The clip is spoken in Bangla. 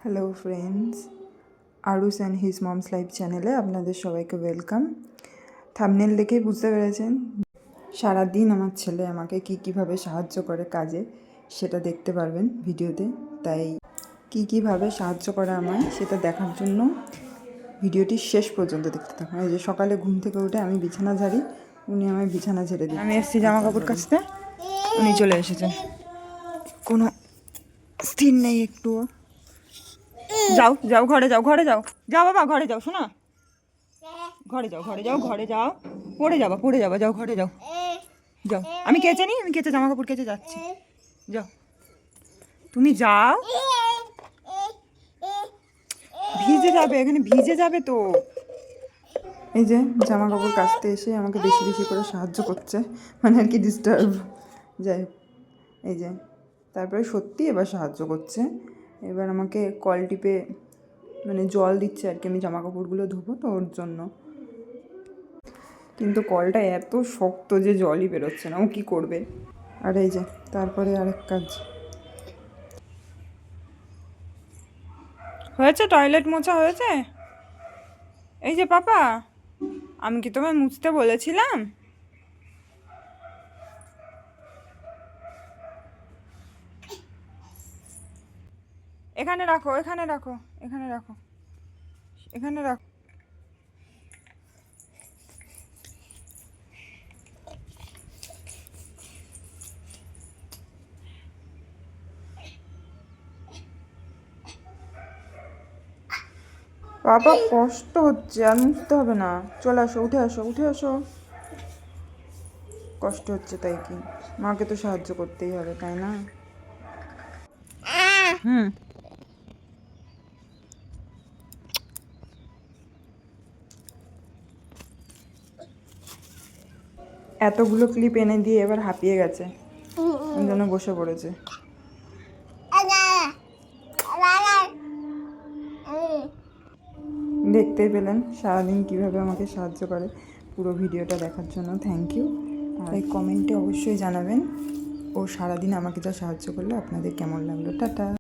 Hello friends, Arush and his mom's life চ্যানেলে আপনাদের সবাইকে ওয়েলকাম। থাম্বনেল দেখেই বুঝতে পেরেছেন সারাদিন আমার ছেলে আমাকে কীভাবে সাহায্য করে কাজে, সেটা দেখতে পারবেন ভিডিওতে। তাই কীভাবে সাহায্য করে আমায় সেটা দেখার জন্য ভিডিওটি শেষ পর্যন্ত দেখতে থাকুন। এই যে সকালে ঘুম থেকে উঠে আমি বিছানা ঝাড়ি, উনি আমায় বিছানা ঝেড়ে দিন। আমি এসেছি জামা কাপড় কাচতে, উনি চলে এসেছেন। কোনো স্থির নেই একটুও। যাও যাও ঘরে যাও, ঘরে যাও, যাও বাবা ঘরে যাও, শোনা ঘরে যাও, ঘরে যাও, ঘরে যাও, পড়ে যাবা, যাও ঘরে যাও, যাও। আমি কেচে নি, আমি কেচে জামা কাপড় কেচে যাচ্ছি, যাও তুমি যাও। ভিজে যাবে, এখানে ভিজে যাবে তো। এই যে জামা কাপড় কাচতে এসে আমাকে বেশি বেশি করে সাহায্য করছে, মানে আর কি ডিস্টার্ব। যাই হোক, এই যে তারপরে সত্যি এবার সাহায্য করছে। এবার আমাকে কল টিপে মানে জল দিচ্ছে আর কি, আমি জামা কাপড়গুলো ধোবো তো ওর জন্য। কিন্তু কলটা এত শক্ত যে জলই বেরোচ্ছে না, ও কী করবে। আর এই যে তারপরে আরেক কাজ হয়েছে, টয়লেট মোছা হয়েছে। এই যে পাপা, আমি কি তোমায় মুছতে বলেছিলাম? এখানে রাখো, এখানে রাখো, এখানে রাখো, এখানে রাখো। বাবা কষ্ট হচ্ছে, আর মুছতে হবে না, চলে আসো, উঠে আসো, উঠে আসো। কষ্ট হচ্ছে তাই কি, মাকে তো সাহায্য করতেই হবে, তাই না? হুম, এতগুলো ক্লিপ এনে দিয়ে এবার হাঁপিয়ে গেছে, ওই জন্য বসে পড়েছে। দেখতেই পেলেন সারাদিন কিভাবে আমাকে সাহায্য করে। পুরো ভিডিওটা দেখার জন্য থ্যাংক ইউ। আর এই কমেন্টে অবশ্যই জানাবেন ও সারাদিন আমাকে যা সাহায্য করলো আপনাদের কেমন লাগলো। টাটা।